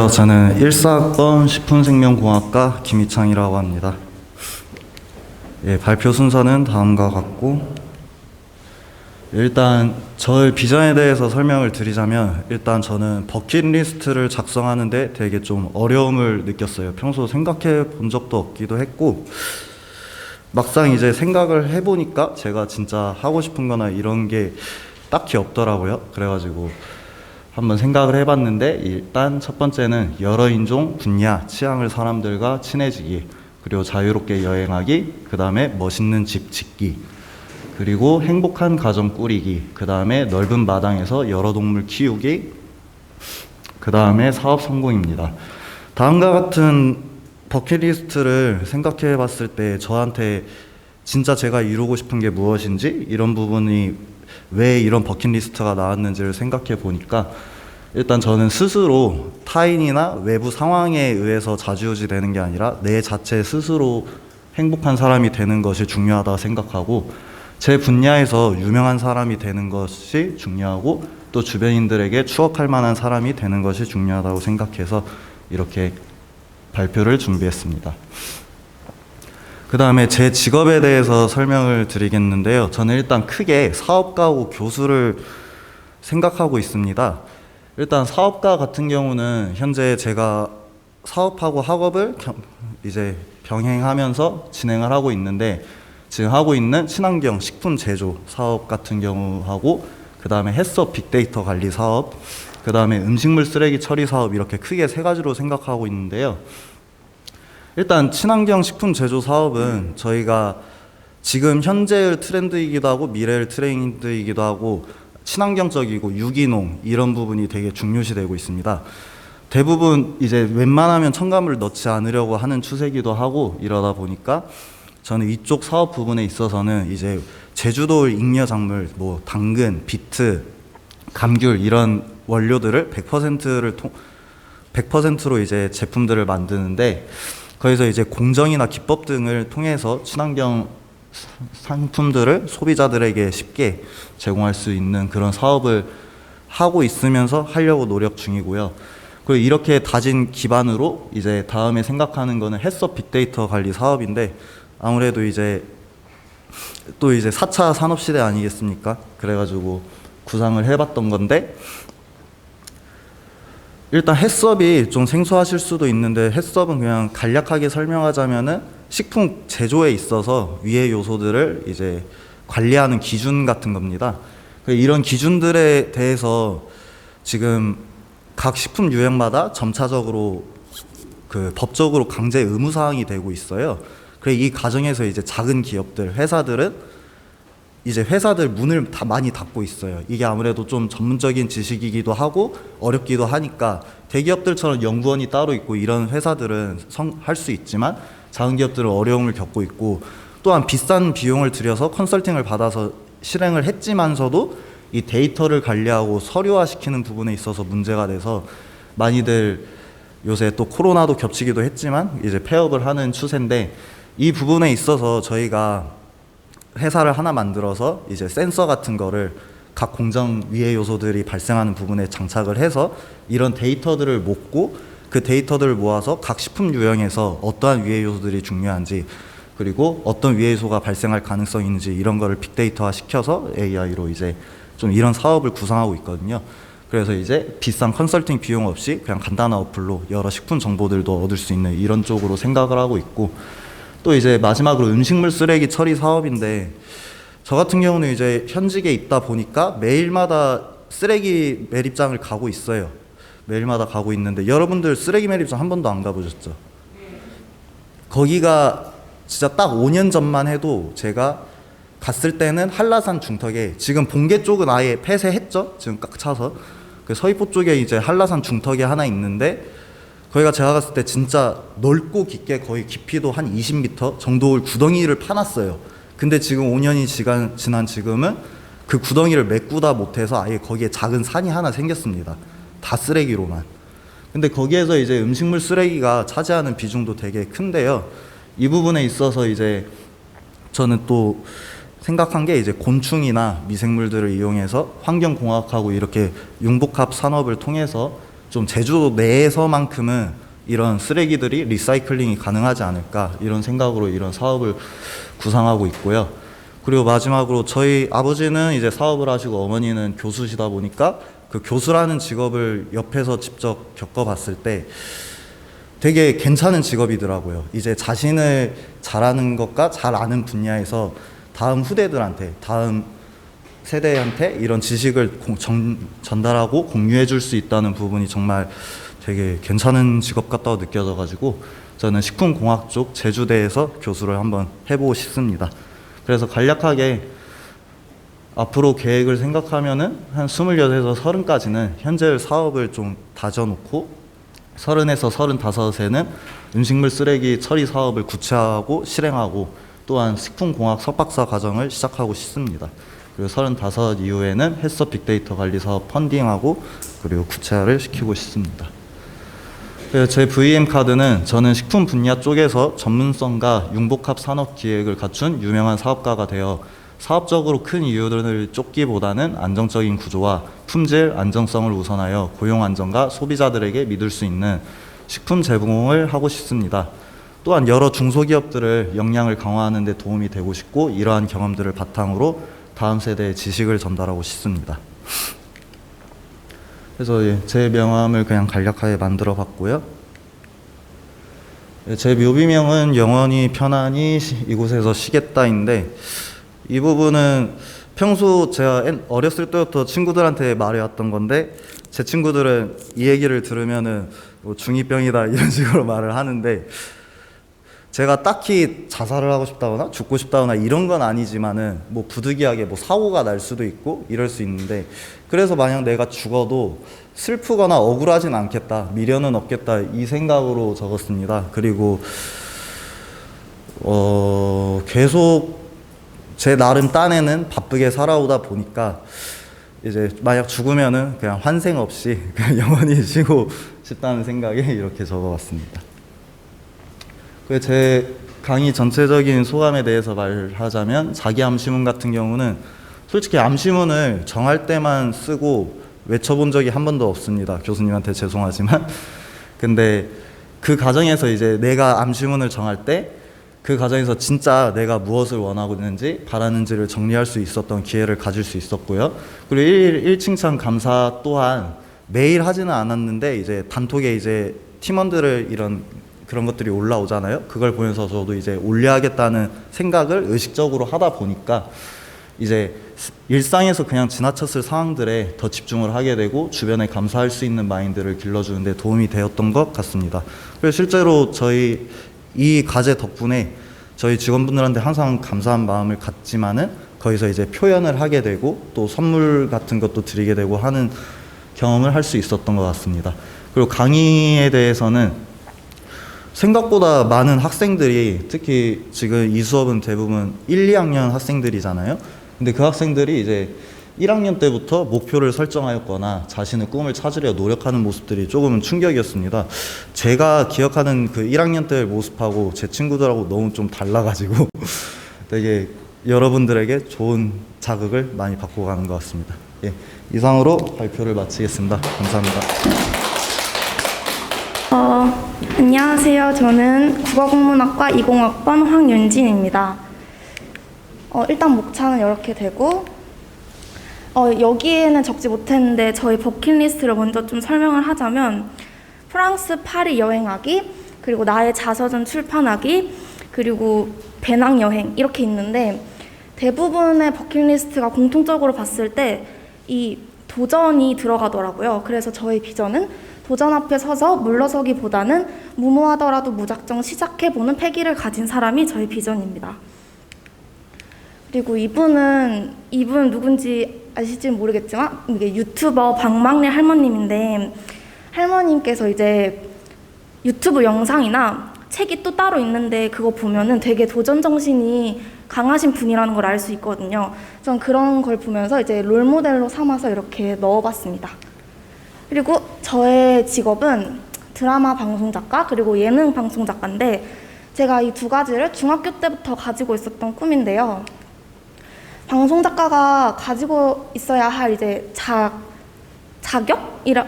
안녕하세요. 저는 1사학번 식품생명공학과 김희창이라고 합니다. 예, 발표 순서는 다음과 같고, 일단 저의 비전에 대해서 설명을 드리자면, 일단 저는 버킷리스트를 작성하는데 되게 좀 어려움을 느꼈어요. 평소 생각해 본 적도 없기도 했고, 막상 이제 생각을 해보니까 제가 진짜 하고 싶은 거나 이런 게 딱히 없더라고요. 그래가지고 한번 생각을 해봤는데, 일단 첫 번째는 여러 인종, 분야, 취향을 사람들과 친해지기, 그리고 자유롭게 여행하기, 그 다음에 멋있는 집 짓기, 그리고 행복한 가정 꾸리기, 그 다음에 넓은 마당에서 여러 동물 키우기, 그 다음에 사업 성공입니다. 다음과 같은 버킷리스트를 생각해 봤을 때 저한테 진짜 제가 이루고 싶은 게 무엇인지, 이런 부분이 왜 이런 버킷리스트가 나왔는지를 생각해 보니까, 일단 저는 스스로 타인이나 외부 상황에 의해서 좌지우지 되는 게 아니라 내 자체 스스로 행복한 사람이 되는 것이 중요하다고 생각하고, 제 분야에서 유명한 사람이 되는 것이 중요하고, 또 주변인들에게 추억할 만한 사람이 되는 것이 중요하다고 생각해서 이렇게 발표를 준비했습니다. 그 다음에 제 직업에 대해서 설명을 드리겠는데요. 저는 일단 크게 사업가하고 교수를 생각하고 있습니다. 일단 사업가 같은 경우는 현재 제가 사업하고 학업을 이제 병행하면서 진행을 하고 있는데, 지금 하고 있는 친환경 식품 제조 사업 같은 경우하고, 그 다음에 햇섭 빅데이터 관리 사업, 그 다음에 음식물 쓰레기 처리 사업, 이렇게 크게 세 가지로 생각하고 있는데요. 일단 친환경 식품 제조 사업은 저희가 지금 현재의 트렌드이기도 하고 미래의 트렌드이기도 하고, 친환경적이고 유기농 이런 부분이 되게 중요시되고 있습니다. 대부분 이제 웬만하면 첨가물을 넣지 않으려고 하는 추세기도 하고, 이러다 보니까 저는 이쪽 사업 부분에 있어서는 이제 제주도 잉여작물, 뭐 당근, 비트, 감귤 이런 원료들을 100%로 이제 제품들을 만드는데, 거기서 이제 공정이나 기법 등을 통해서 친환경 상품들을 소비자들에게 쉽게 제공할 수 있는 그런 사업을 하고 있으면서 하려고 노력 중이고요. 그리고 이렇게 다진 기반으로 이제 다음에 생각하는 거는 햇섭 빅데이터 관리 사업인데, 아무래도 이제 또 이제 4차 산업시대 아니겠습니까? 그래가지고 구상을 해봤던 건데, 일단 햇섭이 좀 생소하실 수도 있는데, 햇섭은 그냥 간략하게 설명하자면은 식품 제조에 있어서 위의 요소들을 이제 관리하는 기준 같은 겁니다. 이런 기준들에 대해서 지금 각 식품 유형마다 점차적으로 그 법적으로 강제 의무 사항이 되고 있어요. 그래, 이 과정에서 이제 작은 기업들, 회사들은 이제 회사들 문을 다 많이 닫고 있어요. 이게 아무래도 좀 전문적인 지식이기도 하고 어렵기도 하니까, 대기업들처럼 연구원이 따로 있고 이런 회사들은 할 수 있지만, 작은 기업들은 어려움을 겪고 있고, 또한 비싼 비용을 들여서 컨설팅을 받아서 실행을 했지만서도 이 데이터를 관리하고 서류화시키는 부분에 있어서 문제가 돼서, 많이들 요새 또 코로나도 겹치기도 했지만 이제 폐업을 하는 추세인데, 이 부분에 있어서 저희가 회사를 하나 만들어서 이제 센서 같은 거를 각 공정 위해 요소들이 발생하는 부분에 장착을 해서 이런 데이터들을 모고, 그 데이터들을 모아서 각 식품 유형에서 어떠한 위해 요소들이 중요한지, 그리고 어떤 위해 요소가 발생할 가능성이 있는지, 이런 거를 빅데이터화 시켜서 AI로 이제 좀 이런 사업을 구상하고 있거든요. 그래서 이제 비싼 컨설팅 비용 없이 그냥 간단한 어플로 여러 식품 정보들도 얻을 수 있는 이런 쪽으로 생각을 하고 있고, 또 이제 마지막으로 음식물 쓰레기 처리 사업인데, 저 같은 경우는 이제 현직에 있다 보니까 매일마다 쓰레기 매립장을 가고 있어요. 매일마다 가고 있는데, 여러분들 쓰레기 매립장 한 번도 안 가보셨죠? 거기가 진짜 딱 5년 전만 해도 제가 갔을 때는 한라산 중턱에, 지금 본계 쪽은 아예 폐쇄했죠? 지금 꽉 차서. 그 서귀포 쪽에 이제 한라산 중턱에 하나 있는데, 거기가 제가 갔을 때 진짜 넓고 깊게 거의 깊이도 한 20m 정도의 구덩이를 파놨어요. 근데 지금 5년이 지난 지금은 그 구덩이를 메꾸다 못해서 아예 거기에 작은 산이 하나 생겼습니다. 다 쓰레기로만. 근데 거기에서 이제 음식물 쓰레기가 차지하는 비중도 되게 큰데요. 이 부분에 있어서 이제 저는 또 생각한 게, 이제 곤충이나 미생물들을 이용해서 환경공학하고 이렇게 융복합 산업을 통해서 좀 제주 내에서만큼은 이런 쓰레기들이 리사이클링이 가능하지 않을까 이런 생각으로 이런 사업을 구상하고 있고요. 그리고 마지막으로 저희 아버지는 이제 사업을 하시고 어머니는 교수시다 보니까 그 교수라는 직업을 옆에서 직접 겪어봤을 때 되게 괜찮은 직업이더라고요. 이제 자신을 잘하는 것과 잘 아는 분야에서 다음 후대들한테, 다음 세대한테 이런 지식을 전달하고 공유해 줄 수 있다는 부분이 정말 되게 괜찮은 직업 같다고 느껴져가지고 저는 식품공학 쪽 제주대에서 교수를 한번 해보고 싶습니다. 그래서 간략하게 앞으로 계획을 생각하면은 한 28에서 30까지는 현재 사업을 좀 다져놓고 30에서 35에는 음식물 쓰레기 처리 사업을 구체화하고 실행하고 또한 식품공학 석박사 과정을 시작하고 싶습니다. 그리고 35 이후에는 헬스 빅데이터 관리 사업 펀딩하고 그리고 구체화를 시키고 싶습니다. 제 VM 카드는 저는 식품 분야 쪽에서 전문성과 융복합 산업 기획을 갖춘 유명한 사업가가 되어 사업적으로 큰 이유들을 쫓기보다는 안정적인 구조와 품질, 안정성을 우선하여 고용 안정과 소비자들에게 믿을 수 있는 식품 제공을 하고 싶습니다. 또한 여러 중소기업들을 역량을 강화하는 데 도움이 되고 싶고 이러한 경험들을 바탕으로 다음 세대에 지식을 전달하고 싶습니다. 그래서 제 명함을 그냥 간략하게 만들어 봤고요. 제 묘비명은 영원히 편안히 이곳에서 쉬겠다인데 이 부분은 평소 제가 어렸을 때부터 친구들한테 말해왔던 건데 제 친구들은 이 얘기를 들으면은 뭐 중2병이다 이런 식으로 말을 하는데 제가 딱히 자살을 하고 싶다거나 죽고 싶다거나 이런 건 아니지만은 뭐 부득이하게 뭐 사고가 날 수도 있고 이럴 수 있는데 그래서 만약 내가 죽어도 슬프거나 억울하진 않겠다, 미련은 없겠다 이 생각으로 적었습니다. 그리고 계속 제 나름 딴에는 바쁘게 살아오다 보니까 이제 만약 죽으면은 그냥 환생 없이 그냥 영원히 쉬고 싶다는 생각에 이렇게 적어봤습니다. 제 강의 전체적인 소감에 대해서 말하자면 자기 암시문 같은 경우는 솔직히 암시문을 정할 때만 쓰고 외쳐본 적이 한 번도 없습니다. 교수님한테 죄송하지만 근데 그 과정에서 이제 내가 암시문을 정할 때 그 과정에서 진짜 내가 무엇을 원하고 있는지 바라는지를 정리할 수 있었던 기회를 가질 수 있었고요. 그리고 일칭찬 감사 또한 매일 하지는 않았는데 이제 단톡에 이제 팀원들을 이런 그런 것들이 올라오잖아요. 그걸 보면서 저도 이제 올려야겠다는 생각을 의식적으로 하다 보니까 이제 일상에서 그냥 지나쳤을 상황들에 더 집중을 하게 되고 주변에 감사할 수 있는 마인드를 길러주는 데 도움이 되었던 것 같습니다. 그리고 실제로 저희 이 과제 덕분에 저희 직원분들한테 항상 감사한 마음을 갖지만은 거기서 이제 표현을 하게 되고 또 선물 같은 것도 드리게 되고 하는 경험을 할 수 있었던 것 같습니다. 그리고 강의에 대해서는 생각보다 많은 학생들이 특히 지금 이 수업은 대부분 1, 2학년 학생들이잖아요. 근데 그 학생들이 이제 1학년 때부터 목표를 설정하였거나 자신의 꿈을 찾으려 노력하는 모습들이 조금은 충격이었습니다. 제가 기억하는 그 1학년 때 모습하고 제 친구들하고 너무 좀 달라가지고 되게 여러분들에게 좋은 자극을 많이 받고 가는 것 같습니다. 예, 이상으로 발표를 마치겠습니다. 감사합니다. 안녕하세요. 저는 국어국문학과 20학번 황윤진입니다. 일단 목차는 이렇게 되고 여기에는 적지 못했는데 저희 버킷리스트를 먼저 좀 설명을 하자면 프랑스 파리 여행하기, 그리고 나의 자서전 출판하기, 그리고 배낭여행 이렇게 있는데 대부분의 버킷리스트가 공통적으로 봤을 때 이 도전이 들어가더라고요. 그래서 저희 비전은 도전 앞에 서서 물러서기보다는 무모하더라도 무작정 시작해보는 패기를 가진 사람이 저희 비전입니다. 그리고 이분 누군지 아실지 모르겠지만 이게 유튜버 박막래 할머님인데 할머님께서 이제 유튜브 영상이나 책이 또 따로 있는데 그거 보면은 되게 도전 정신이 강하신 분이라는 걸 알 수 있거든요. 전 그런 걸 보면서 이제 롤모델로 삼아서 이렇게 넣어봤습니다. 그리고 저의 직업은 드라마 방송 작가 그리고 예능 방송 작가인데 제가 이 두 가지를 중학교 때부터 가지고 있었던 꿈인데요. 방송 작가가 가지고 있어야 할 이제 자격이라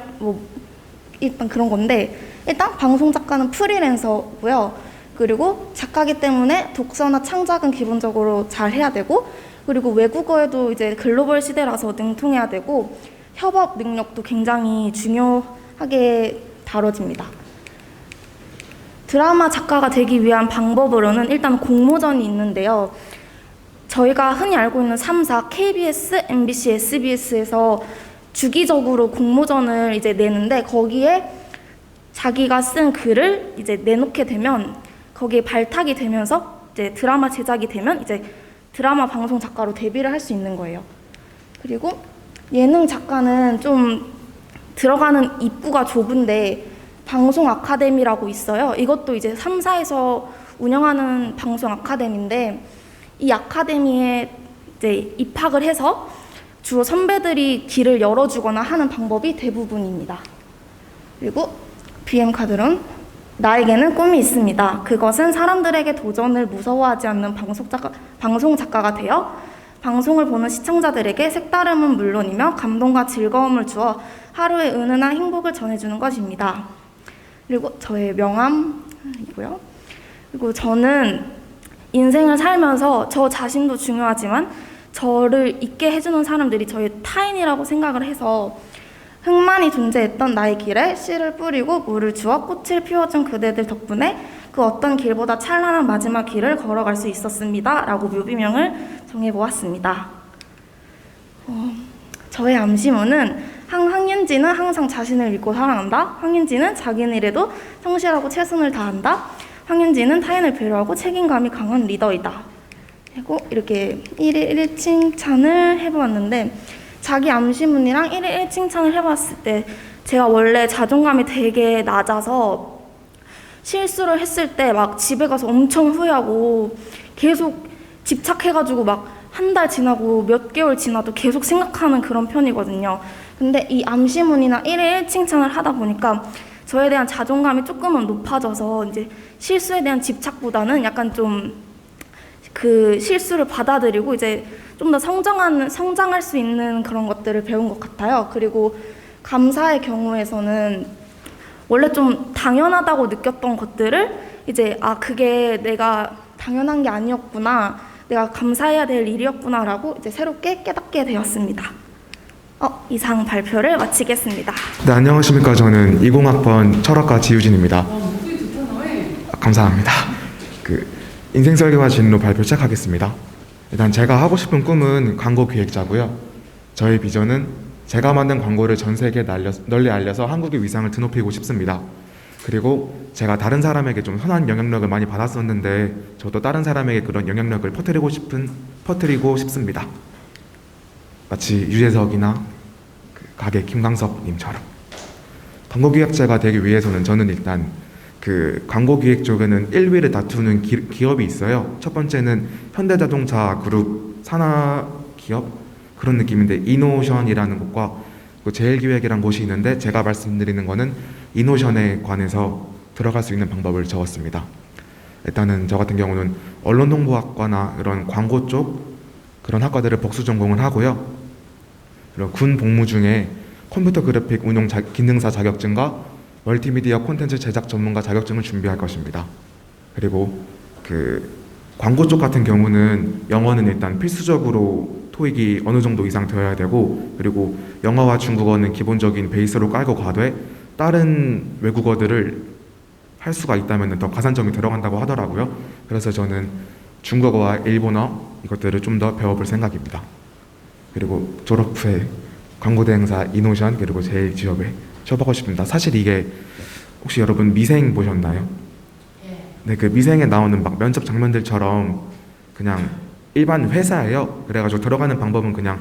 일단 그런 건데, 일단 방송 작가는 프리랜서고요. 그리고 작가기 때문에 독서나 창작은 기본적으로 잘 해야 되고, 그리고 외국어에도 이제 글로벌 시대라서 능통해야 되고, 협업 능력도 굉장히 중요하게 다뤄집니다. 드라마 작가가 되기 위한 방법으로는 일단 공모전이 있는데요. 저희가 흔히 알고 있는 3사, KBS, MBC, SBS에서 주기적으로 공모전을 이제 내는데, 거기에 자기가 쓴 글을 이제 내놓게 되면 거기에 발탁이 되면서 이제 드라마 제작이 되면 이제 드라마 방송 작가로 데뷔를 할 수 있는 거예요. 그리고 예능 작가는 좀 들어가는 입구가 좁은데 방송 아카데미라고 있어요. 이것도 이제 3사에서 운영하는 방송 아카데미인데, 이 아카데미에 이제 입학을 해서 주로 선배들이 길을 열어주거나 하는 방법이 대부분입니다. 그리고 BM 카드론, 나에게는 꿈이 있습니다. 그것은 사람들에게 도전을 무서워하지 않는 방송 작가가 되어 방송을 보는 시청자들에게 색다름은 물론이며 감동과 즐거움을 주어 하루의 은은한 행복을 전해주는 것입니다. 그리고 저의 명함이고요. 그리고 저는 인생을 살면서 저 자신도 중요하지만 저를 있게 해주는 사람들이 저의 타인이라고 생각을 해서 흙만이 존재했던 나의 길에 씨를 뿌리고 물을 주어 꽃을 피워준 그대들 덕분에 그 어떤 길보다 찬란한 마지막 길을 걸어갈 수 있었습니다. 라고 묘비명을 정해보았습니다. 저의 암시문은 황윤지는 항상 자신을 믿고 사랑한다. 황윤지는 자기는 이래도 성실하고 최선을 다한다. 황윤지는 타인을 배려하고 책임감이 강한 리더이다. 그리고 이렇게 1일 1칭찬을 해보았는데, 자기 암시문이랑 1일 1칭찬을 해봤을 때 제가 원래 자존감이 되게 낮아서 실수를 했을 때 막 집에 가서 엄청 후회하고 계속 집착해가지고 막 한 달 지나고 몇 개월 지나도 계속 생각하는 그런 편이거든요. 근데 이 암시문이나 1일 1칭찬을 하다 보니까 저에 대한 자존감이 조금은 높아져서 이제 실수에 대한 집착보다는 약간 좀 그 실수를 받아들이고 이제 좀 더 성장할 수 있는 그런 것들을 배운 것 같아요. 그리고 감사의 경우에서는 원래 좀 당연하다고 느꼈던 것들을 이제 그게 내가 당연한 게 아니었구나, 내가 감사해야 될 일이었구나라고 이제 새롭게 깨닫게 되었습니다. 이상 발표를 마치겠습니다. 네, 안녕하십니까. 저는 20학번 철학과 지유진입니다. 목소리 좋다 너의. 감사합니다. 인생 설계와 진로 발표 시작하겠습니다. 일단 제가 하고 싶은 꿈은 광고 기획자고요. 저의 비전은 제가 만든 광고를 전 세계에 널리 알려서 한국의 위상을 드높이고 싶습니다. 그리고 제가 다른 사람에게 좀 선한 영향력을 많이 받았었는데 저도 다른 사람에게 그런 영향력을 퍼뜨리고 싶습니다. 마치 유재석이나 가게 김광석님처럼. 광고 기획자가 되기 위해서는 저는 일단 광고 기획 쪽에는 1위를 다투는 기업이 있어요. 첫 번째는 현대자동차 그룹 산하기업 그런 느낌인데 이노션이라는 곳과 제일기획이라는 곳이 있는데, 제가 말씀드리는 거는 이노션에 관해서 들어갈 수 있는 방법을 적었습니다. 일단은 저 같은 경우는 언론홍보학과나 이런 광고 쪽 그런 학과들을 복수 전공을 하고요. 그리고 군 복무 중에 컴퓨터 그래픽 운용 기능사 자격증과 멀티미디어 콘텐츠 제작 전문가 자격증을 준비할 것입니다. 그리고 광고 쪽 같은 경우는 영어는 일단 필수적으로 토익이 어느 정도 이상 되어야 되고, 그리고 영어와 중국어는 기본적인 베이스로 깔고 가되 다른 외국어들을 할 수가 있다면 더 가산점이 들어간다고 하더라고요. 그래서 저는 중국어와 일본어 이것들을 좀 더 배워볼 생각입니다. 그리고 졸업 후에 광고대행사 이노션 그리고 제일 지역에 취업하고 싶습니다. 사실 이게 혹시 여러분 미생 보셨나요? 네, 미생에 나오는 막 면접 장면들처럼 그냥 일반 회사예요. 그래가지고 들어가는 방법은 그냥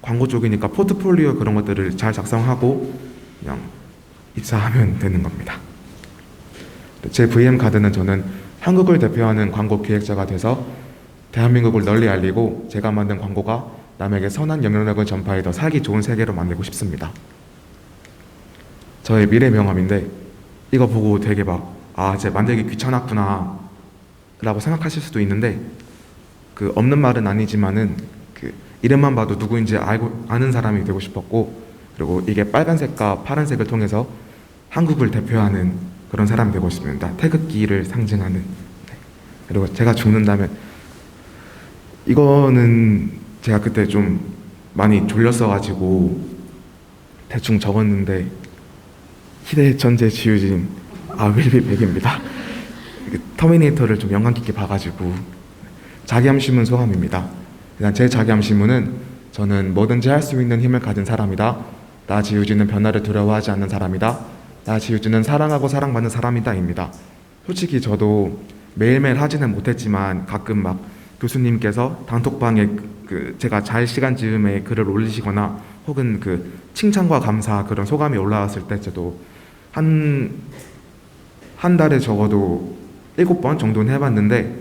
광고 쪽이니까 포트폴리오 그런 것들을 잘 작성하고 그냥 입사하면 되는 겁니다. 제 VM 카드는 저는 한국을 대표하는 광고 기획자가 돼서 대한민국을 널리 알리고 제가 만든 광고가 남에게 선한 영향력을 전파해 더 살기 좋은 세계로 만들고 싶습니다. 저의 미래 명함인데 이거 보고 되게 제 만들기 귀찮았구나 라고 생각하실 수도 있는데, 없는 말은 아니지만은 이름만 봐도 누구인지 아는 사람이 되고 싶었고, 그리고 이게 빨간색과 파란색을 통해서 한국을 대표하는 그런 사람이 되고 싶습니다. 태극기를 상징하는. 네. 그리고 제가 죽는다면 이거는 제가 그때 좀 많이 졸렸어가지고 대충 적었는데 희대 천재 지우진 윌비100입니다. 터미네이터를 좀 연관 깊게 봐가지고 자기암시문 소감입니다. 일단 제 자기암시문은 저는 뭐든지 할 수 있는 힘을 가진 사람이다. 나 지우진은 변화를 두려워하지 않는 사람이다. 나 지우진은 사랑하고 사랑받는 사람이다 입니다. 솔직히 저도 매일매일 하지는 못했지만 가끔 막 교수님께서 단톡방에 제가 잘 시간 즈음에 글을 올리시거나 혹은 칭찬과 감사 그런 소감이 올라왔을 때 저도 한 달에 적어도 7번 정도는 해봤는데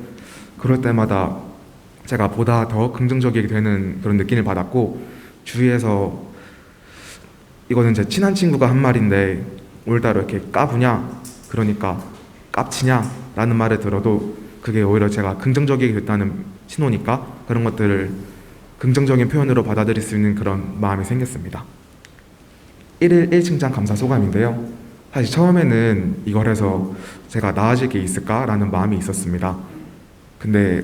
그럴 때마다 제가 보다 더 긍정적이게 되는 그런 느낌을 받았고 주위에서 이거는 제 친한 친구가 한 말인데 오늘따라 이렇게 까부냐 그러니까 깝치냐 라는 말을 들어도 그게 오히려 제가 긍정적이게 됐다는 신호니까 그런 것들을 긍정적인 표현으로 받아들일 수 있는 그런 마음이 생겼습니다. 1일 1칭찬 감사 소감인데요. 사실 처음에는 이걸 해서 제가 나아질 게 있을까라는 마음이 있었습니다. 근데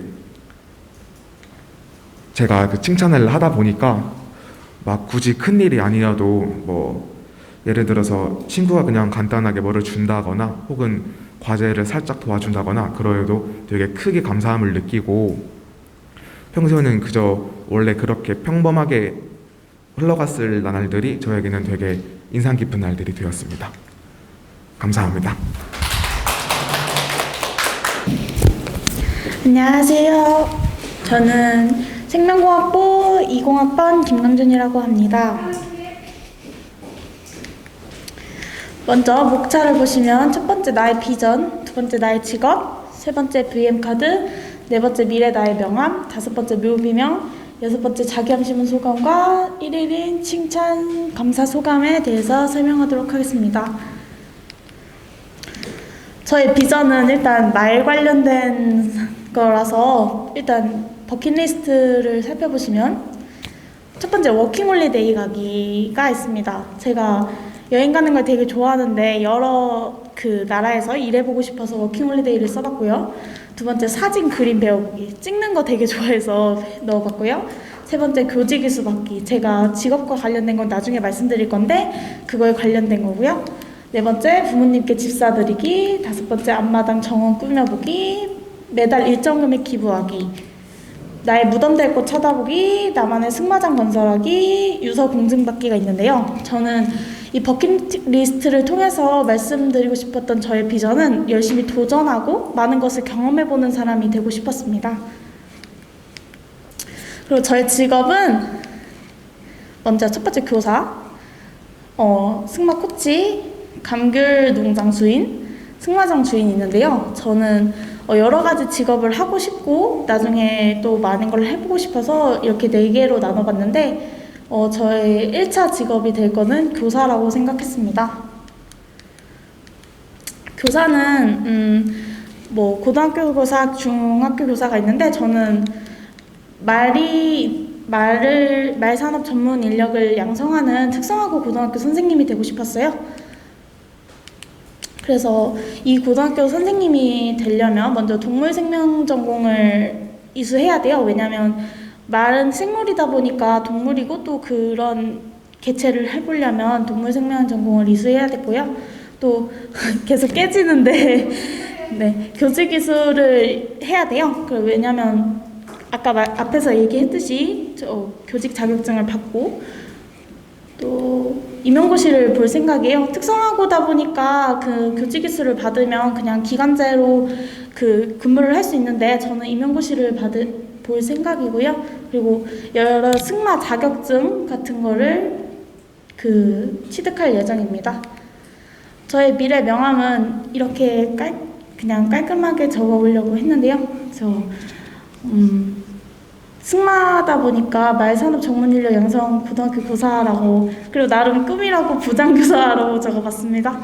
제가 칭찬을 하다 보니까 막 굳이 큰 일이 아니어도 뭐 예를 들어서 친구가 그냥 간단하게 뭐를 준다거나 혹은 과제를 살짝 도와준다거나 그러해도 되게 크게 감사함을 느끼고 평소에는 그저 원래 그렇게 평범하게 흘러갔을 날들이 저에게는 되게 인상 깊은 날들이 되었습니다. 감사합니다. 안녕하세요. 저는 생명공학부 20학번 김강준이라고 합니다. 먼저 목차를 보시면 첫 번째 나의 비전, 두 번째 나의 직업, 세 번째 VM카드, 네 번째 미래 나의 명함, 다섯 번째 묘비명, 여섯 번째 자기암시문 소감과 1일인 칭찬 감사 소감에 대해서 설명하도록 하겠습니다. 저의 비전은 일단 말 관련된 거라서 일단 버킷리스트를 살펴보시면 첫 번째 워킹홀리데이 가기가 있습니다. 제가 여행 가는 걸 되게 좋아하는데 여러 나라에서 일해보고 싶어서 워킹홀리데이를 써봤고요. 두 번째 사진 그림 배워보기, 찍는 거 되게 좋아해서 넣어봤고요. 세 번째 교직이수 받기, 제가 직업과 관련된 건 나중에 말씀드릴 건데 그거에 관련된 거고요. 네 번째 부모님께 집 사드리기, 다섯 번째 앞마당 정원 꾸며보기, 매달 일정 금액 기부하기, 나의 무덤 될 곳 찾아보기, 나만의 승마장 건설하기, 유서 공증받기가 있는데요. 저는 이 버킷리스트를 통해서 말씀드리고 싶었던 저의 비전은 열심히 도전하고 많은 것을 경험해보는 사람이 되고 싶었습니다. 그리고 저의 직업은 먼저 첫 번째 교사, 승마 코치, 감귤 농장 주인, 승마장 주인이 있는데요. 저는 여러 가지 직업을 하고 싶고 나중에 또 많은 걸 해보고 싶어서 이렇게 4개로 나눠봤는데 저의 1차 직업이 될 거는 교사라고 생각했습니다. 교사는 뭐 고등학교 교사, 중학교 교사가 있는데 저는 말산업 전문 인력을 양성하는 특성화고 고등학교 선생님이 되고 싶었어요. 그래서 이 고등학교 선생님이 되려면 먼저 동물생명 전공을 이수해야 돼요. 왜냐하면 말은 생물이다 보니까 동물이고 또 그런 개체를 해보려면 동물생명 전공을 이수해야 되고요. 또 계속 깨지는데 네, 교직이수를 해야 돼요. 왜냐하면 아까 앞에서 얘기했듯이 교직 자격증을 받고 또 임용고시를 볼 생각이에요. 특성화고다 보니까 교직이수를 받으면 그냥 기간제로 근무를 할 수 있는데 저는 임용고시를 볼 생각이고요. 그리고 여러 승마 자격증 같은 거를 취득할 예정입니다. 저의 미래 명함은 이렇게 그냥 깔끔하게 적어보려고 했는데요. 승마다 보니까 말산업 전문인력 양성 고등학교 교사라고, 그리고 나름 꿈이라고 부장교사라고 적어봤습니다.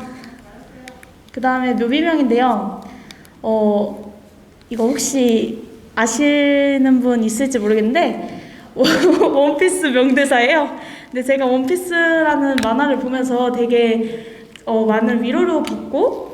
그 다음에 묘비명인데요. 이거 혹시 아시는 분 있을지 모르겠는데 원피스 명대사예요. 근데 제가 원피스라는 만화를 보면서 되게 많은 위로를 받고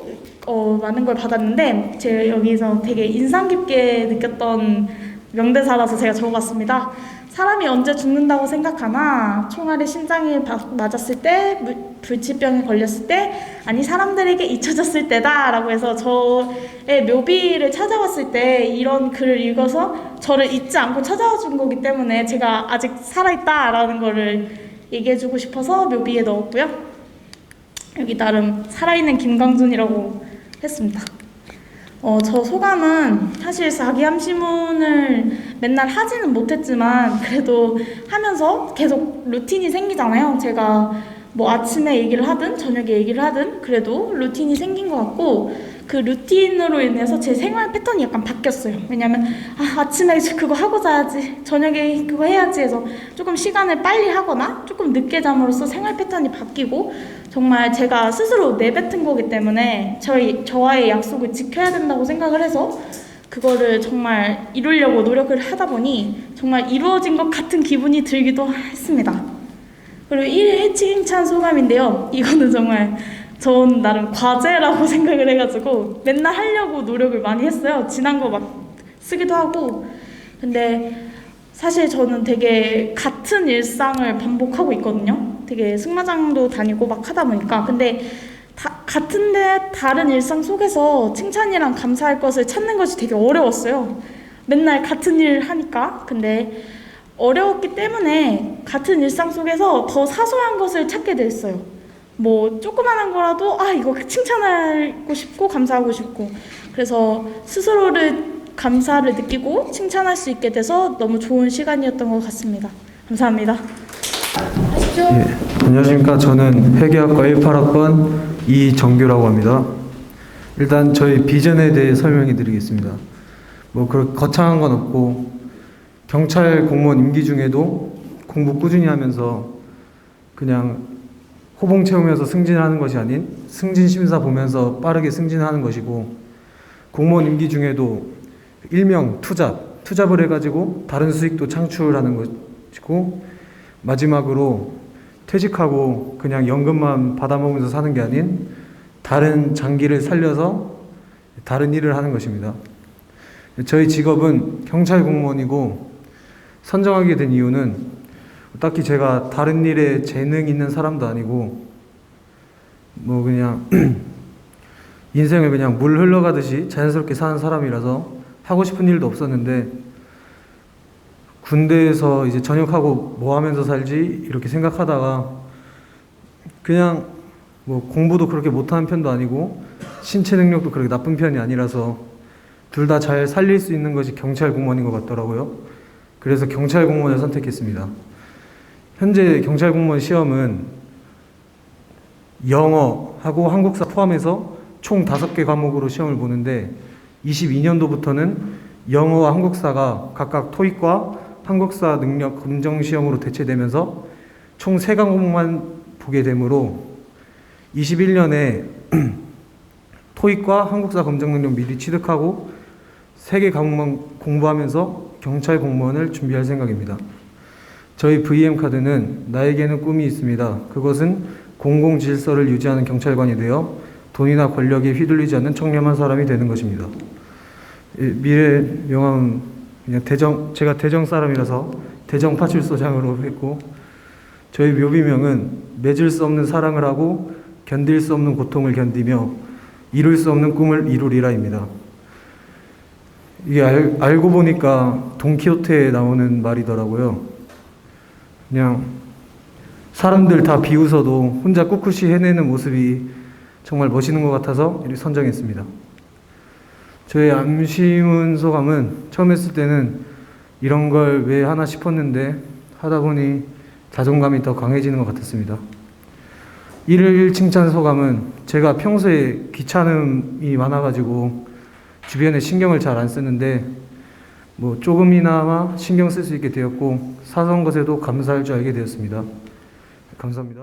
많은 걸 받았는데 제가 여기서 되게 인상 깊게 느꼈던 명대사라서 제가 적어봤습니다. 사람이 언제 죽는다고 생각하나? 총알이 심장에 맞았을 때, 불치병에 걸렸을 때, 아니 사람들에게 잊혀졌을 때다 라고 해서 저의 묘비를 찾아왔을 때 이런 글을 읽어서 저를 잊지 않고 찾아와 준 거기 때문에 제가 아직 살아있다 라는 거를 얘기해주고 싶어서 묘비에 넣었고요. 여기 나름 살아있는 김광준이라고 했습니다. 저 소감은 사실 사기암시문을 맨날 하지는 못했지만 그래도 하면서 계속 루틴이 생기잖아요. 제가 뭐 아침에 얘기를 하든 저녁에 얘기를 하든 그래도 루틴이 생긴 것 같고 그 루틴으로 인해서 제 생활 패턴이 약간 바뀌었어요. 왜냐면 아침에 그거 하고 자야지, 저녁에 그거 해야지 해서 조금 시간을 빨리 하거나 조금 늦게 잠으로써 생활 패턴이 바뀌고 정말 제가 스스로 내뱉은 거기 때문에 저와의 약속을 지켜야 된다고 생각을 해서 그거를 정말 이루려고 노력을 하다 보니 정말 이루어진 것 같은 기분이 들기도 했습니다. 그리고 1회 칭찬 소감인데요. 이거는 정말 전 나름 과제라고 생각을 해가지고 맨날 하려고 노력을 많이 했어요. 지난 거 막 쓰기도 하고. 근데 사실 저는 되게 같은 일상을 반복하고 있거든요. 되게 승마장도 다니고 막 하다 보니까. 근데 같은데 다른 일상 속에서 칭찬이랑 감사할 것을 찾는 것이 되게 어려웠어요. 맨날 같은 일을 하니까. 근데 어려웠기 때문에 같은 일상 속에서 더 사소한 것을 찾게 됐어요. 뭐 조그만한 거라도 이거 칭찬하고 싶고 감사하고 싶고. 그래서 스스로를 감사를 느끼고 칭찬할 수 있게 돼서 너무 좋은 시간이었던 것 같습니다. 감사합니다. 예, 안녕하십니까. 저는 회계학과 18학번 이정규라고 합니다. 일단 저희 비전에 대해 설명해 드리겠습니다. 뭐 그렇게 거창한 건 없고 경찰 공무원 임기 중에도 공부 꾸준히 하면서 그냥 호봉 채우면서 승진하는 것이 아닌 승진 심사 보면서 빠르게 승진하는 것이고, 공무원 임기 중에도 일명 투잡을 해가지고 다른 수익도 창출하는 것이고, 마지막으로 퇴직하고 그냥 연금만 받아먹으면서 사는 게 아닌 다른 장기를 살려서 다른 일을 하는 것입니다. 저희 직업은 경찰 공무원이고, 선정하게 된 이유는 딱히 제가 다른 일에 재능 있는 사람도 아니고 뭐 그냥 인생을 그냥 물 흘러가듯이 자연스럽게 사는 사람이라서 하고 싶은 일도 없었는데, 군대에서 이제 전역하고 뭐 하면서 살지 이렇게 생각하다가 그냥 뭐 공부도 그렇게 못하는 편도 아니고 신체 능력도 그렇게 나쁜 편이 아니라서 둘 다 잘 살릴 수 있는 것이 경찰 공무원인 것 같더라고요. 그래서 경찰 공무원을 선택했습니다. 현재 경찰 공무원 시험은 영어하고 한국사 포함해서 총 5개 과목으로 시험을 보는데, 22년도부터는 영어와 한국사가 각각 토익과 한국사 능력 검정 시험으로 대체되면서 총 3과목만 보게 되므로 21년에 토익과 한국사 검정 능력 미리 취득하고 3개 과목만 공부하면서 경찰 공무원을 준비할 생각입니다. 저희 VM카드는 나에게는 꿈이 있습니다. 그것은 공공 질서를 유지하는 경찰관이 되어 돈이나 권력에 휘둘리지 않는 청렴한 사람이 되는 것입니다. 미래 명함은 그냥 제가 대정 사람이라서 대정 파출소장으로 했고, 저희 묘비명은 맺을 수 없는 사랑을 하고 견딜 수 없는 고통을 견디며 이룰 수 없는 꿈을 이루리라입니다. 이게 알고 보니까 돈키호테에 나오는 말이더라고요. 그냥 사람들 다 비웃어도 혼자 꿋꿋이 해내는 모습이 정말 멋있는 것 같아서 이렇게 선정했습니다. 저의 암시문 소감은 처음 했을 때는 이런 걸 왜 하나 싶었는데 하다 보니 자존감이 더 강해지는 것 같았습니다. 1일 칭찬 소감은 제가 평소에 귀찮음이 많아가지고 주변에 신경을 잘 안 쓰는데 뭐 조금이나마 신경 쓸 수 있게 되었고 사소한 것에도 감사할 줄 알게 되었습니다. 감사합니다.